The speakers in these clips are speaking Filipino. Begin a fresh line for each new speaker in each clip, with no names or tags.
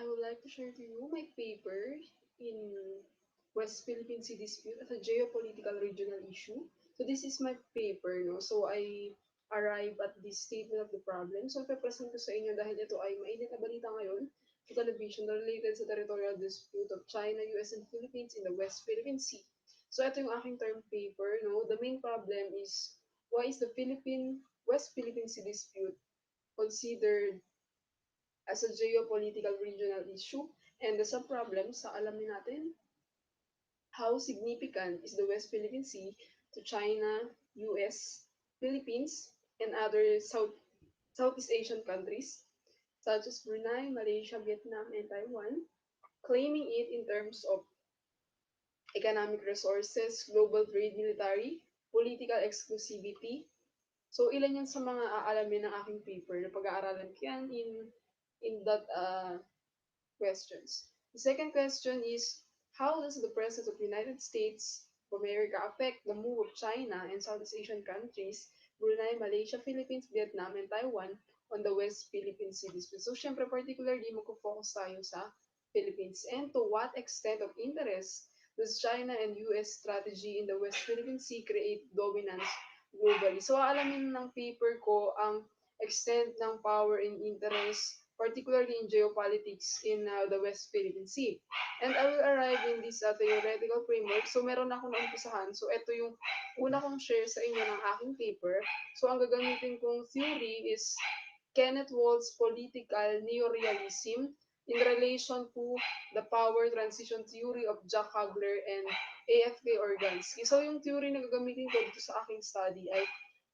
I would like to share to you my paper in West Philippine Sea dispute as a geopolitical regional issue. So this is my paper, no? So I arrive at this statement of the problem. So ipapresent ko sa inyo dahil ito ay mainit na balita ngayon sa television na related sa territorial dispute of China, US, and Philippines in the West Philippine Sea. So ito yung aking term paper, no? The main problem is why is the West Philippine Sea dispute considered as a geopolitical regional issue. And the sub-problem sa alamin natin, how significant is the West Philippine Sea to China, US, Philippines, and other Southeast Asian countries such as Brunei, Malaysia, Vietnam, and Taiwan, claiming it in terms of economic resources, global trade, military, political exclusivity. So ilan yan sa mga aalamin ng aking paper na pag-aaralan ko yan in that questions. The second question is, how does the presence of United States of America affect the move of China and Southeast Asian countries, Brunei, Malaysia, Philippines, Vietnam, and Taiwan on the West Philippine Sea dispute? So, syempre, particularly, magpo-focus tayo sa Philippines. And to what extent of interest does China and US strategy in the West Philippine Sea create dominance globally? So, aalamin ng paper ko ang extent ng power and interest particularly in geopolitics in the West Philippine Sea. And I will arrive in this theoretical framework. So, meron na akong naumpisahan. So, ito yung una kong share sa inyo ng aking paper. So, ang gagamitin kong theory is Kenneth Walt's political neorealism in relation to the power transition theory of Jack Hagler and AFK Organsky. So, yung theory na gagamitin ko dito sa aking study ay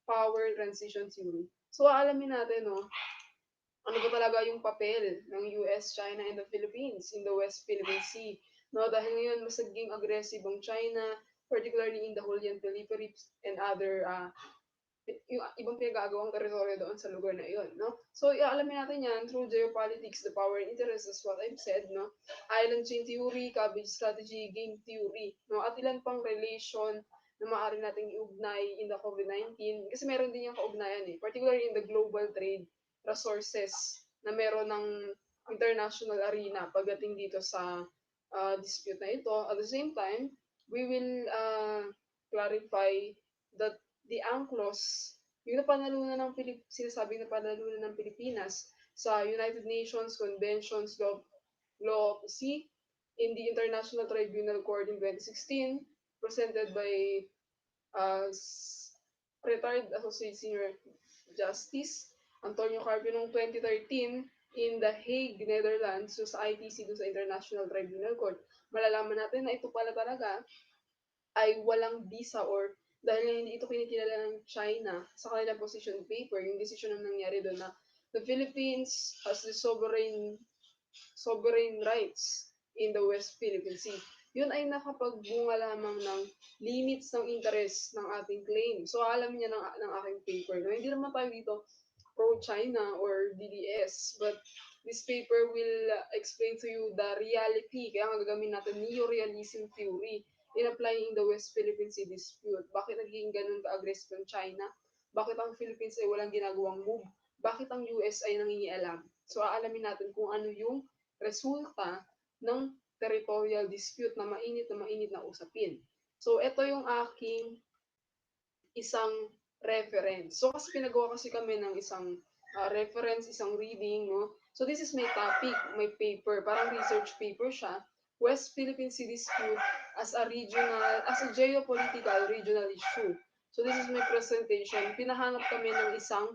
power transition theory. So, aalamin natin, no, ano ba talaga yung papel ng US, China, and the Philippines in the West Philippine Sea. No, dahil ngayon mas naging aggressive ang China, particularly in the Julian Philippines and other yung ibang pinagagawang teritoryo doon sa lugar na iyon, no? So, alamin natin yan through geopolitics, the power and interest, as what I've said, no? Island chain theory, cabbage strategy, game theory, no? At ilan pang relation na maaari nating iugnay in the COVID-19 kasi meron din yung kaugnayan particularly in the global trade resources na meron ng international arena pagdating dito sa dispute na ito. At the same time, we will clarify that the UNCLOS, yung napanalunan ng sinasabing napanalunan ng Pilipinas sa United Nations Conventions Law of the Sea in the International Tribunal Court in 2016, presented by uh, retired Associate Senior Justice Antonio Carpio noong 2013 in The Hague, Netherlands, so sa ITC, doon sa International Tribunal Court, malalaman natin na ito pala talaga ay walang visa or dahil hindi ito kinikilala ng China sa kanilang position paper, yung decision na nangyari doon na the Philippines has the sovereign rights in the West Philippine Sea. Yun ay nakapagbunga lamang ng limits ng interest ng ating claim. So, alam niya ng aking paper. No? Hindi naman tayo dito pro-China or DDS, but this paper will explain to you the reality. Kaya nga gagawin natin neorealism theory in applying the West Philippine Sea dispute. Bakit naging ganun ka-aggressive ang China? Bakit ang Philippines ay walang ginagawang move? Bakit ang US ay nangingialam? So, aalamin natin kung ano yung resulta ng territorial dispute na mainit na usapin. So, ito yung aking isang reference. So, kasi pinagawa kasi kami ng isang reference, isang reading, no? So, this is my topic, my paper, parang research paper siya. West Philippine Sea Dispute as a geopolitical regional issue. So, this is my presentation. Pinahanap kami ng isang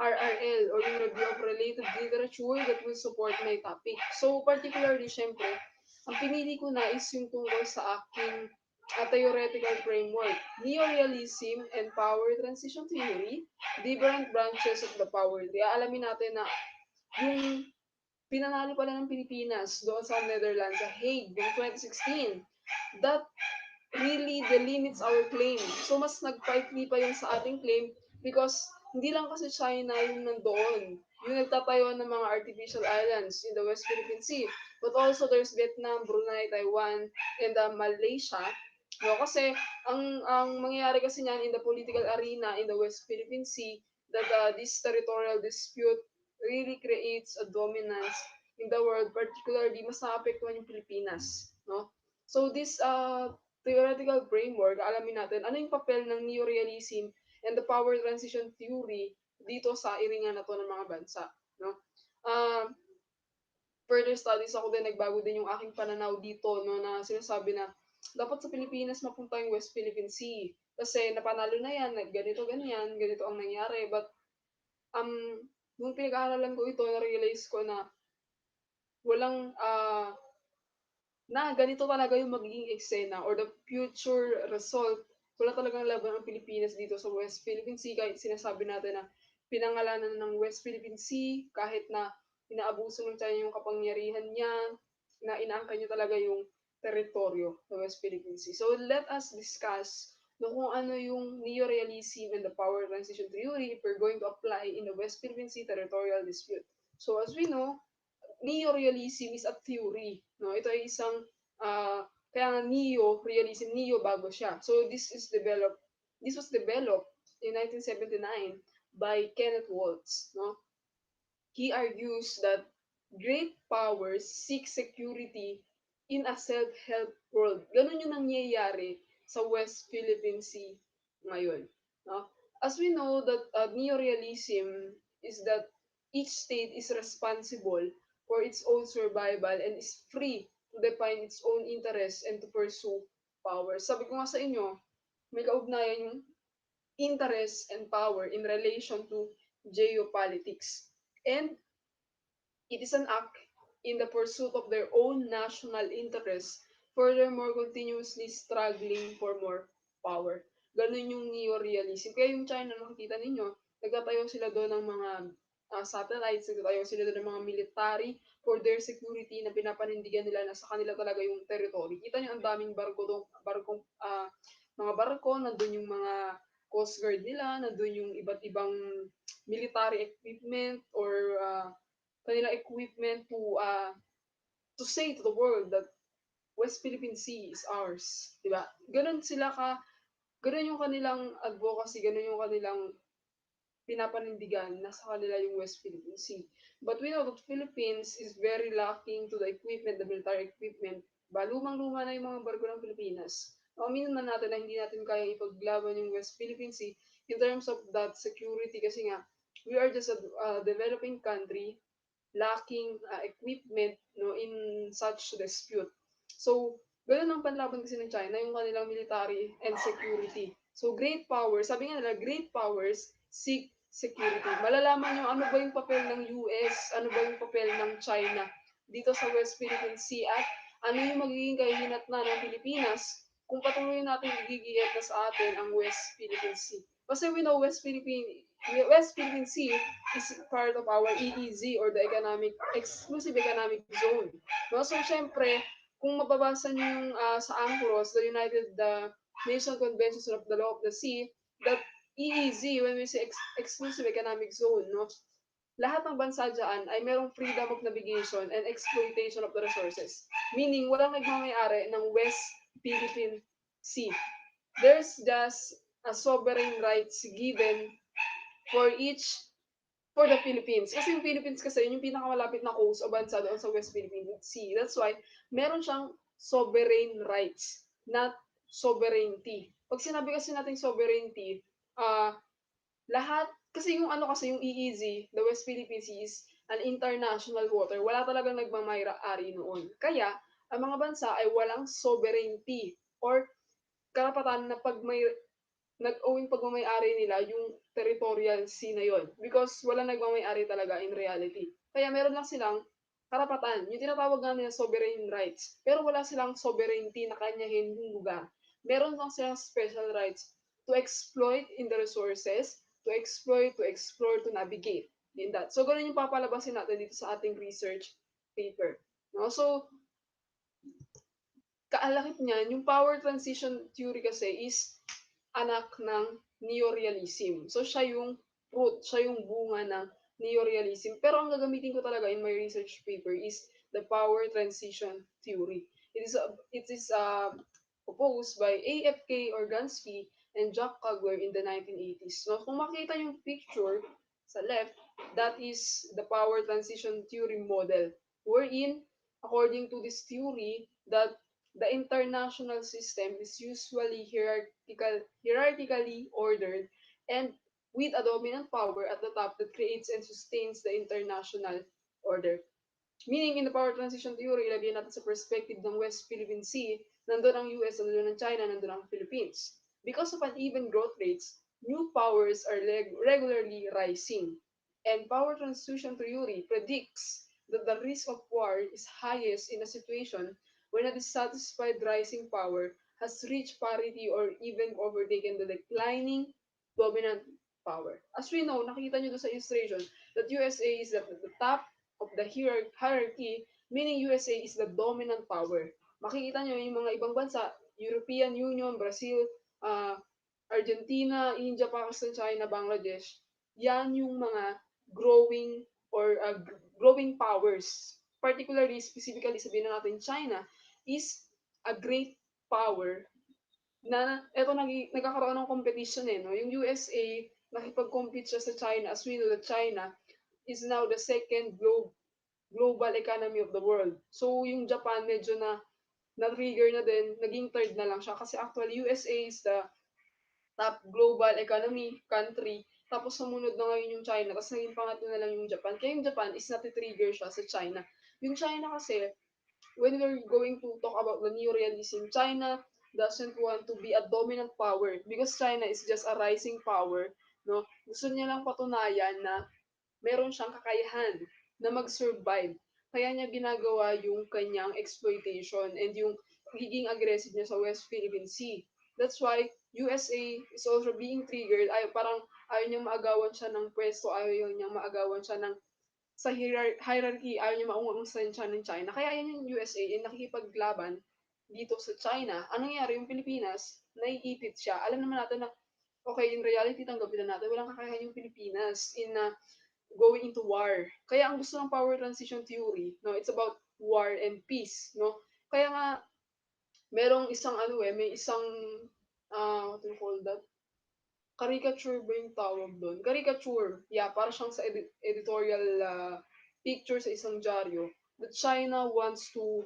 RRL or yung review of related literature that will support my topic. So, particularly, syempre, ang pinili ko na is yung tungkol sa aking theoretical framework, neorealism and power transition theory, different branches of the power. Kaya alamin natin na yung pinanalo pala ng Pilipinas doon sa Netherlands, sa Hague, noong 2016, that really delimits our claim. So, mas nag-fight pa yun sa ating claim because hindi lang kasi China yung nandoon. Yung nagtatayo ng mga artificial islands in the West Philippine Sea. But also, there's Vietnam, Brunei, Taiwan, and Malaysia. No, kasi ang mangyayari kasi niyan in the political arena in the West Philippine Sea that this territorial dispute really creates a dominance in the world, particularly mas naapektuhan yung Pilipinas, no? So this theoretical framework, alamin natin ano yung papel ng neorealism and the power transition theory dito sa iringan na to ng mga bansa, no? Uh, Further studies ako din, nagbago din yung aking pananaw dito, no, na sinasabi na dapat sa Pilipinas mapunta yung West Philippine Sea. Kasi napanalo na yan, ganito, ganyan, ganito ang nangyari. But, um, nung pinag-aaralan ko ito, na-realize ko na walang, na ganito talaga yung magiging eksena or the future result. Wala talagang laban ang Pilipinas dito sa West Philippine Sea kahit sinasabi natin na pinangalanan ng West Philippine Sea kahit na inaabuso ng China yung kapangyarihan niya, na inaangkan niya talaga yung teritoryo ng West Philippine Sea. So let us discuss no, kung ano yung neorealism and the power transition theory if we're going to apply in the West Philippine Sea territorial dispute. So as we know, neorealism is a theory. No? Ito ay isang, kaya nga neo-realism, neo bago siya. So this was developed in 1979 by Kenneth Waltz. No? He argues that great powers seek security in a self-help world. Ganun yung nangyayari sa West Philippine Sea ngayon. No? As we know that neorealism is that each state is responsible for its own survival and is free to define its own interests and to pursue power. Sabi ko nga sa inyo, may kaugnayan yung interest and power in relation to geopolitics. And it is an act in the pursuit of their own national interests, furthermore continuously struggling for more power. Ganun yung neorealism. Kaya yung China, nakikita ninyo, nagtatayo sila doon ng mga satellites, nagtatayo sila doon ng mga military for their security na pinapanindigan nila na sa kanila talaga yung territory. Kita nyo ang daming barko doon, mga barko, nandun yung mga coast guard nila, nandun yung iba't ibang military equipment or kanilang equipment to say to the world that West Philippine Sea is ours. Diba? Ganun sila ganun yung kanilang advocacy, ganun yung kanilang pinapanindigan na sa kanila yung West Philippine Sea. But we know that Philippines is very lacking to the equipment, the military equipment. Lumang-luma na yung mga barko ng Pilipinas. Aminin man natin na hindi natin kaya ipaglaban yung West Philippine Sea in terms of that security kasi nga, we are just a developing country lacking equipment no in such dispute. So, ganun ang panlaban kasi ng China, yung kanilang military and security. So, great powers, sabi nga nila, great powers seek security. Malalaman nyo ano ba yung papel ng US, ano ba yung papel ng China dito sa West Philippine Sea at ano yung magiging kahihinatnan ng Pilipinas kung patuloy natin igigiyat na sa atin ang West Philippine Sea. Kasi we know West Philippine Sea is part of our EEZ or the exclusive economic zone. No? So, syempre, kung mababasa niyo yung sa UNCLOS, the United Nations Convention of the Law of the Sea, that EEZ, when we say exclusive economic zone, no? Lahat ng bansa dyan ay merong freedom of navigation and exploitation of the resources. Meaning, walang nagmamayari ng West Philippine Sea. There's just a sovereign rights given for each for the Philippines. Kasi yung Philippines kasi yun yung pinakamalapit na coast o bansa doon sa West Philippine Sea. That's why meron siyang sovereign rights, not sovereignty. Pag sinabi kasi natin sovereignty, lahat, kasi yung ano kasi yung EEZ, the West Philippine Sea is an international water. Wala talagang nagmamayari noon. Kaya, ang mga bansa ay walang sovereignty or karapatan na pag may nag-owing pagmamayari nila yung territorial sea na yon because wala nagmamayari talaga in reality. Kaya meron lang silang karapatan, yung tinatawag nga nila sovereign rights, pero wala silang sovereignty na kanyahin yung lugar. Meron lang silang special rights to exploit in the resources, to explore, to navigate in that. So, ganun yung papalabasin natin dito sa ating research paper. No? So, kaalakit niyan, yung power transition theory kasi is anak ng neorealism. So, siya yung fruit, siya yung bunga ng neorealism. Pero ang gagamitin ko talaga in my research paper is the power transition theory. It is proposed by AFK Organsky and Jack Kugler in the 1980s. So, kung makita yung picture sa left, that is the power transition theory model wherein, according to this theory, that the international system is usually hierarchically ordered and with a dominant power at the top that creates and sustains the international order. Meaning, in the power transition theory, ilagay natin sa perspective ng West Philippine Sea, nandun ang US, nandun ang China, nandun ang Philippines. Because of uneven growth rates, new powers are regularly rising. And power transition theory predicts that the risk of war is highest in a situation when a dissatisfied rising power has reached parity or even overtaken the declining dominant power. As we know, nakita nyo doon sa illustration that USA is at the top of the hierarchy, meaning USA is the dominant power. Makikita nyo yung mga ibang bansa, European Union, Brazil, uh, Argentina, India, Pakistan, China, Bangladesh, yan yung mga growing or growing powers. Particularly, specifically, sabihin na natin China is a great power na eto nagkakaroon ng competition eh. No? Yung USA, nakipag-compete siya sa China as we know that China is now the second global economy of the world. So, yung Japan medyo na-trigger na din, naging third na lang siya. Kasi actually, USA is the top global economy country. Tapos sumunod na ngayon yung China. Tapos naging pangatlo na lang yung Japan. Kaya yung Japan is nati-trigger siya sa China. Yung China kasi, when we're going to talk about the neorealism, China doesn't want to be a dominant power because China is just a rising power. No? Gusto niya lang patunayan na meron siyang kakayahan na mag-survive. Kaya niya ginagawa yung kanyang exploitation and yung pagiging aggressive niya sa West Philippine Sea. That's why USA is also being triggered. Ay, parang ayaw niyang maagawan siya ng pwesto, ayaw niyang maagawan siya ng sa hierarchy, ayaw niya maungusan siya ng China. Kaya yan yung USA, yung nakikipaglaban dito sa China. Anong nangyari? Yung Pilipinas, naiipit siya. Alam naman natin na, okay, in reality, tanggapin na natin, walang kakayahan yung Pilipinas in going into war. Kaya ang gusto ng power transition theory, no, it's about war and peace, no? Kaya nga merong isang ano eh, may isang what do you call that? Caricature ba yung tawag doon? Caricature. Yeah, para siyang sa editorial picture sa isang dyaryo that China wants to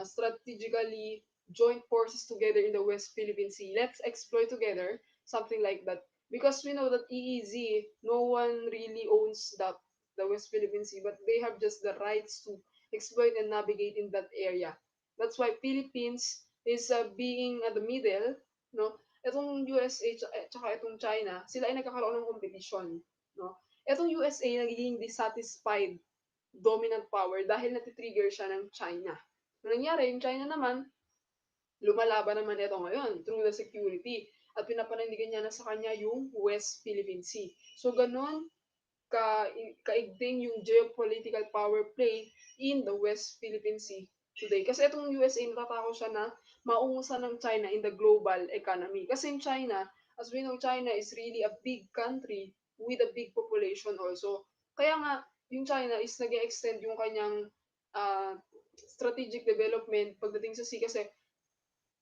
strategically join forces together in the West Philippine Sea. Let's exploit together, something like that. Because we know that EEZ, no one really owns the West Philippine Sea, but they have just the rights to exploit and navigate in that area. That's why Philippines is being at the middle, no? Itong USA tsaka itong China, sila ay nagkakaroon ng competition, no? Itong USA nagiging dissatisfied dominant power dahil natitrigger siya ng China. Ano nangyari, yung China naman, lumalaban naman ito ngayon through the security at pinapanindigan niya na sa kanya yung West Philippine Sea. So, ganun kaigting yung geopolitical power play in the West Philippine Sea today. Kasi itong USA, natatakot siya na maungusan ng China in the global economy. Kasi in China, as we know, China is really a big country with a big population also. Kaya nga, yung China is nag extend yung kanyang uh, strategic development pagdating sa sea kasi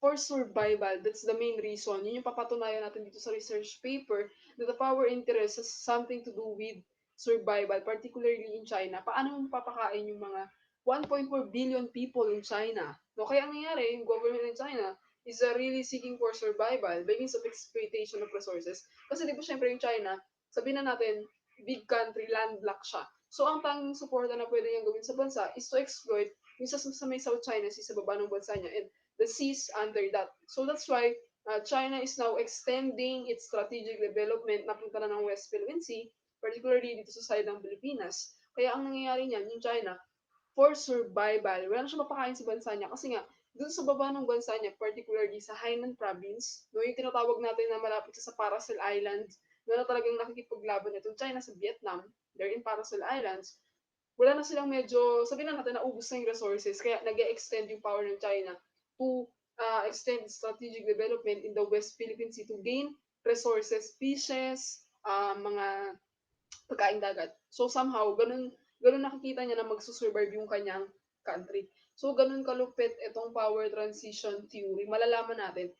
for survival. That's the main reason. Yun yung papatunayan natin dito sa research paper that the power interest has something to do with survival, particularly in China. Paano mo papakain yung mga 1.4 billion people in China? No, kaya ang nangyari, yung government in China is really seeking for survival by means of exploitation of resources. Kasi di ba syempre yung China, sabihin na natin, big country, landlocked siya. So ang tanging suporta na pwede niyang gawin sa bansa is to exploit yung sa may South China Sea sa baba ng bansa niya. And the seas under that. So that's why China is now extending its strategic development napunta na ng West Philippine Sea, particularly dito sa side ng Pilipinas. Kaya ang nangyayari niyan, yung China, for survival, wala na siya mapakain sa bansa niya kasi nga, dun sa baba ng bansa niya, particularly sa Hainan Province, no, yung tinatawag natin na malapit sa Paracel Islands, na talagang nakikipaglaban itong China sa Vietnam, they're in Paracel Islands, wala na silang medyo, sabihin na natin, naubos na yung resources, kaya nag extend yung power ng China to extend strategic development in the West Philippine Sea to gain resources, fishes, mga pagkain dagat. So somehow, ganun nakikita niya na magsusurvive yung kanyang country. So ganun kalupit itong power transition theory. Malalaman natin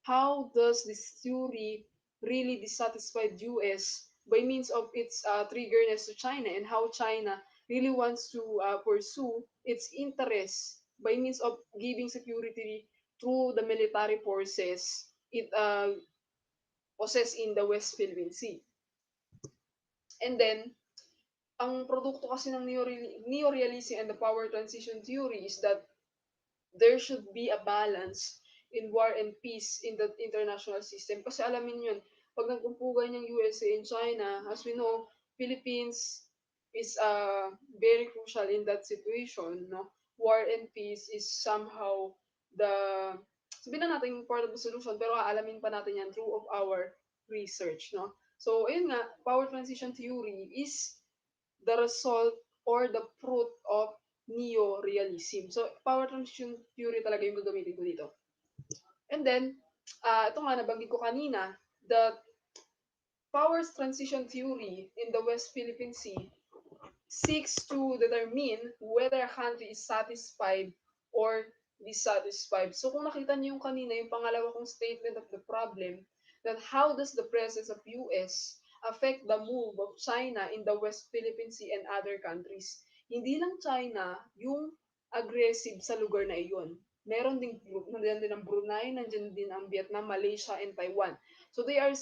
how does this theory really dissatisfied US by means of its triggerness to China and how China really wants to pursue its interests by means of giving security through the military forces it possess in the West Philippine Sea. And then, ang produkto kasi ng neorealism and the power transition theory is that there should be a balance in war and peace in the international system. Kasi alamin yun, pag nagkumpugan yung USA and China, as we know, Philippines is very crucial in that situation. No? War and peace is somehow the, sabihin na natin part of the solution, pero aalamin pa natin yan through of our research. No? So, ayun nga, power transition theory is the result or the fruit of neo-realism. So, power transition theory talaga yung gagamitin ko dito. And then, ito nga, nabanggit ko kanina, the power transition theory in the West Philippine Sea seeks to determine whether a country is satisfied or dissatisfied. So kung nakita niyo yung kanina, yung pangalawa kong statement of the problem, that how does the presence of US affect the move of China in the West Philippine Sea and other countries? Hindi lang China yung aggressive sa lugar na iyon. Meron ding group, nandiyan din ang Brunei, nandiyan din ang Vietnam, Malaysia, and Taiwan. So they are,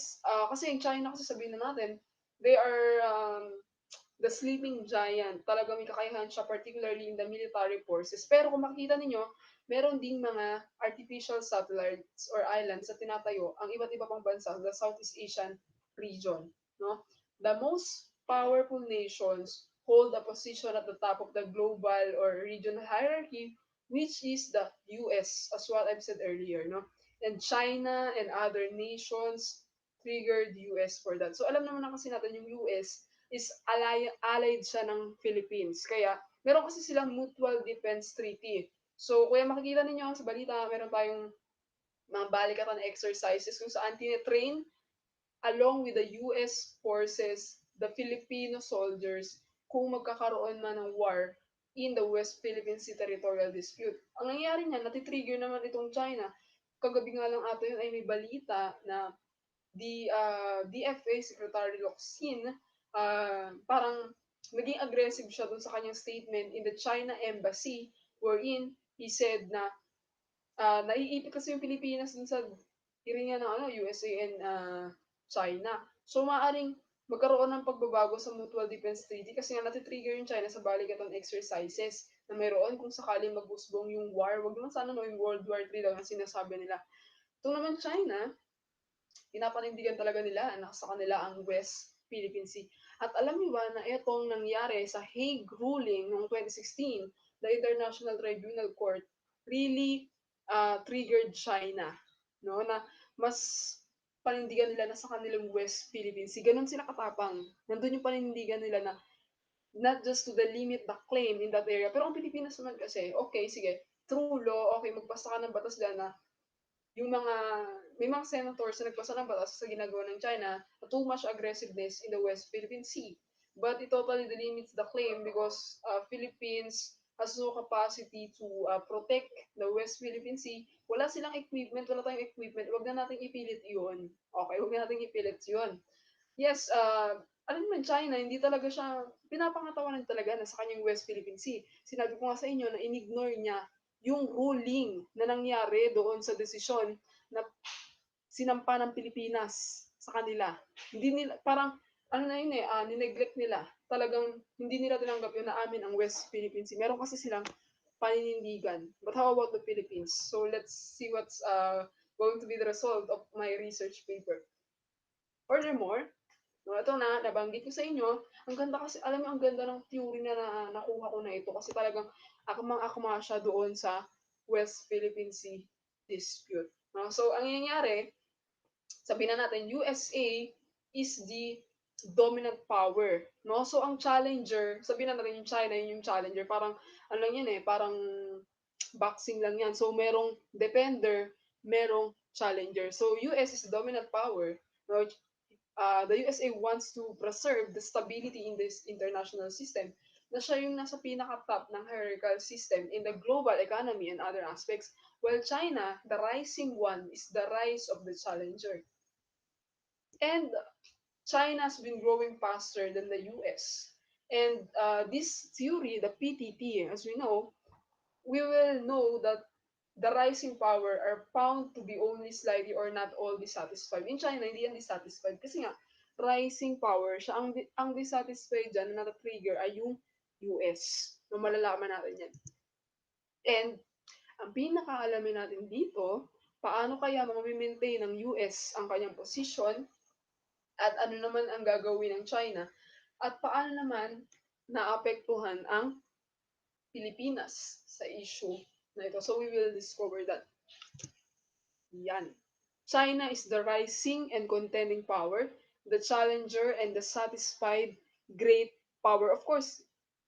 kasi yung China kasi sabihin na natin, they are the sleeping giant. Talagang may kakayahan siya, particularly in the military forces. Pero kung makikita ninyo, meron ding mga artificial satellites or islands na tinatayo ang iba't iba pang bansa sa Southeast Asian region. No? The most powerful nations hold a position at the top of the global or regional hierarchy, which is the US, as what I've said earlier. No? And China and other nations triggered US for that. So alam naman na kasi natin yung US is allied siya ng Philippines. Kaya, meron kasi silang mutual defense treaty. So, kaya makikita ninyo sa balita, meron tayong mga balikatan exercises kung saan tinitrain along with the US forces, the Filipino soldiers, kung magkakaroon man ng war in the West Philippine Sea territorial dispute. Ang nangyayari niyan, natitrigger naman itong China. Kagabi nga lang ato yun ay may balita na the DFA Secretary Locsin, parang naging aggressive siya dun sa kanyang statement in the China Embassy wherein he said na naiipit kasi yung Pilipinas dun sa hiringa ng USA and China. So maaaring magkaroon ng pagbabago sa Mutual Defense Treaty kasi nga natitrigger yung China sa balikatan exercises na mayroon kung sakaling magusbong yung war. Wag naman sana no, yung World War III daw na sinasabi nila. Ito naman China, pinapanindigan talaga nila na sa kanila ang West Philippine Sea. At alam niyo ba na itong nangyari sa Hague ruling noong 2016, the International Tribunal Court really triggered China, no? Na mas panindigan nila na sa kanilang West Philippine Sea. Ganun sila katapang. Nandun yung panindigan nila na not just to the limit the claim in that area. Pero ang Pilipinas naman kasi, okay, sige, through law, okay, magbasta ka ng batas dyan na yung mga may mga senators na nagpasa ng batas sa ginagawa ng China na too much aggressiveness in the West Philippine Sea. But it totally delimits the claim because Philippines has no capacity to protect the West Philippine Sea. Wala silang equipment, wala tayong equipment. Huwag na nating ipilit yun. Okay, huwag na nating ipilit yun. Yes, alam mo, China, hindi talaga siya, pinapangatawanan talaga na sa kanyang West Philippine Sea. Sinabi ko nga sa inyo na inignore niya yung ruling na nangyari doon sa desisyon na sinampa ng Pilipinas sa kanila. Hindi nila, parang, ano na yun nineglect nila. Talagang hindi nila tinanggap yun na amin ang West Philippine Sea. Meron kasi silang paninindigan. But how about the Philippines? So let's see what's going to be the result of my research paper. Furthermore, no, ito na, nabanggit ko sa inyo, ang ganda kasi, alam mo, ang ganda ng theory na nakuha ko na ito kasi talagang akamang-akma siya doon sa West Philippine Sea dispute. No? So, ang nangyayari, sabihin na natin, USA is the dominant power. No? So, ang challenger, sabihin na natin yung China, yun yung challenger. Parang, ano lang yan parang boxing lang yan. So, merong defender, merong challenger. So, US is the dominant power. No? The USA wants to preserve the stability in this international system na siya yung nasa pinaka-top ng hierarchical system in the global economy and other aspects, while China, the rising one, is the rise of the challenger. And China has been growing faster than the US. And this theory, the PTT, as we know, we will know that the rising power are found to be only slightly or not all dissatisfied. In China, hindi yan dissatisfied kasi nga, rising power, siya ang dissatisfied dyan na na-trigger ay yung US. No, malalaman natin yan. And ang pinakaalamin natin dito, paano kaya ma-maintain ng US ang kanyang position at ano naman ang gagawin ng China at paano naman naapektuhan ang Pilipinas sa issue na ito. So we will discover that. Yan. China is the rising and contending power, the challenger and the satisfied great power. Of course,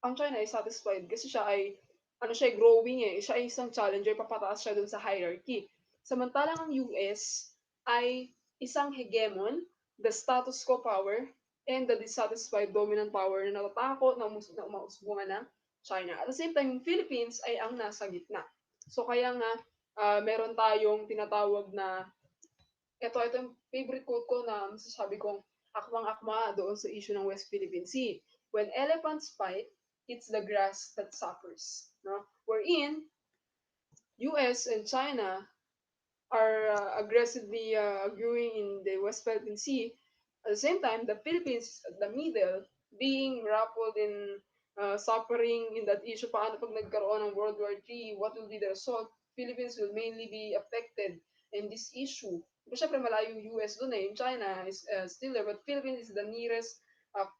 ang China ay satisfied kasi siya ay ano siya growing eh. Siya ay isang challenger, papataas siya dun sa hierarchy. Samantalang ang US ay isang hegemon, the status quo power, and the dissatisfied dominant power na natatakot na umausbungan ng China. At the same time, yung Philippines ay ang nasa gitna. So kaya nga, meron tayong tinatawag na, ito yung favorite quote ko na masasabi kong akmang-akma doon sa issue ng West Philippine Sea. When elephants fight, it's the grass that suffers. No? Wherein, US and China are aggressively growing in the West Philippine Sea. At the same time, the Philippines at the middle, being grappled in suffering in that issue. Paano pag nagkaroon ng World War III, what will be the result? Philippines will mainly be affected in this issue. Pero syempre malayo yung US doon eh. Yung China is still there, but Philippines is the nearest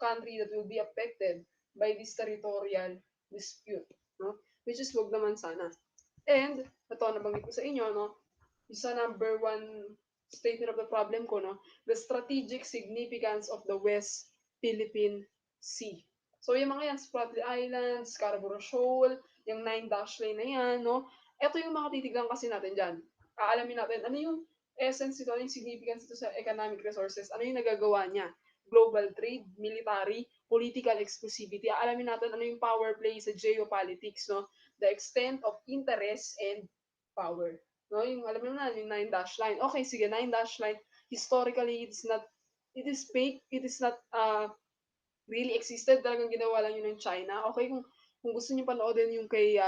country that will be affected by this territorial dispute. No? Which is wag naman sana. And, ito, nabanggit ko sa inyo, no? Isa number one statement of the problem ko, no? The strategic significance of the West Philippine Sea. So, yung mga yan, Spratly Islands, Scarborough Shoal, yung Nine Dash Line na yan, no? Ito yung mga titignan kasi natin dyan. Aalamin natin, ano yung essence ito, ano yung significance ito sa economic resources, ano yung nagagawa niya. Global trade, military, political exclusivity. Aalamin natin ano yung power play sa geopolitics, no? The extent of interest and power. No, yung alam mo na, yung nine dash line. Okay, sige, nine dash line. Historically, it is fake, it is not really existed. Talagang ginawa lang yun ng China. Okay, kung gusto niyo panoodin yung kay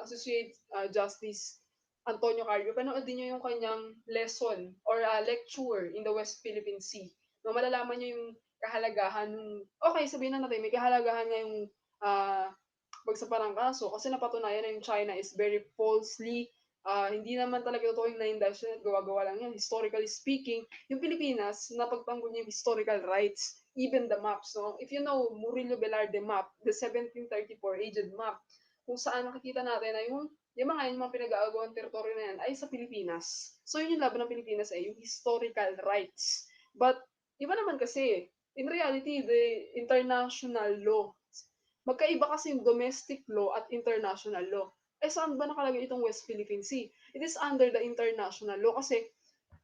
Associate Justice Antonio Carpio, panoodin niyo yung kanyang lesson or lecture in the West Philippine Sea. No, malalaman niyo yung kahalagahan ng, okay, sabihin na natin, may kahalagahan nga yung uh, bagsapan ng kaso kasi napatunayan na yung China is very falsely hindi naman talaga totoo yung nine dash gawa-gawa lang yan. Historically speaking, yung Pilipinas, napagtanggol niya yung historical rights, even the maps. No? If you know Murillo Velarde map, the 1734 aged map, kung saan makikita natin na yung mga pinag-aagawang teritoryo na yan ay sa Pilipinas. So yun yung laban ng Pilipinas ay yung historical rights. But, iba naman kasi, in reality, the international law magkaiba kasi yung domestic law at international law. Eh saan ba nakalagay itong West Philippine Sea? It is under the international law kasi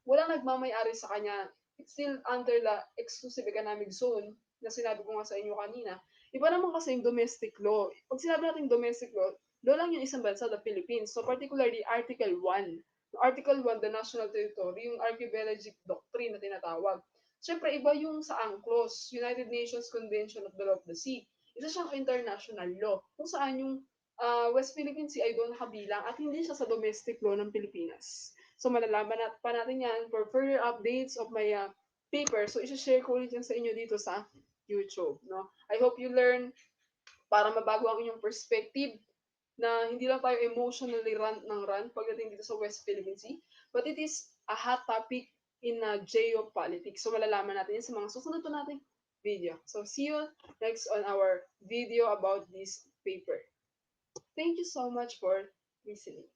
walang nagmamay-ari sa kanya. It's still under the exclusive economic zone na sinabi ko nga sa inyo kanina. Iba naman kasi yung domestic law. Pag sinabi natin domestic law lang yung isang bansa, the Philippines. So particularly Article 1. Article 1, the national territory, yung archipelagic doctrine na tinatawag. Siyempre, iba yung sa UNCLOS, United Nations Convention of the Law of the Sea. Isa siyang international law, kung saan yung West Philippine Sea ay doon nakabilang at hindi siya sa domestic law ng Pilipinas. So malalaman pa natin yan for further updates of my paper. So isa-share ko ulit yan sa inyo dito sa YouTube. No? I hope you learn para mabago ang inyong perspective na hindi lang tayo emotionally rant ng rant pagdating dito sa West Philippine Sea, but it is a hot topic in geopolitics. So malalaman natin yan sa mga susunod pa nating video. So see you next on our video about this paper. Thank you so much for listening.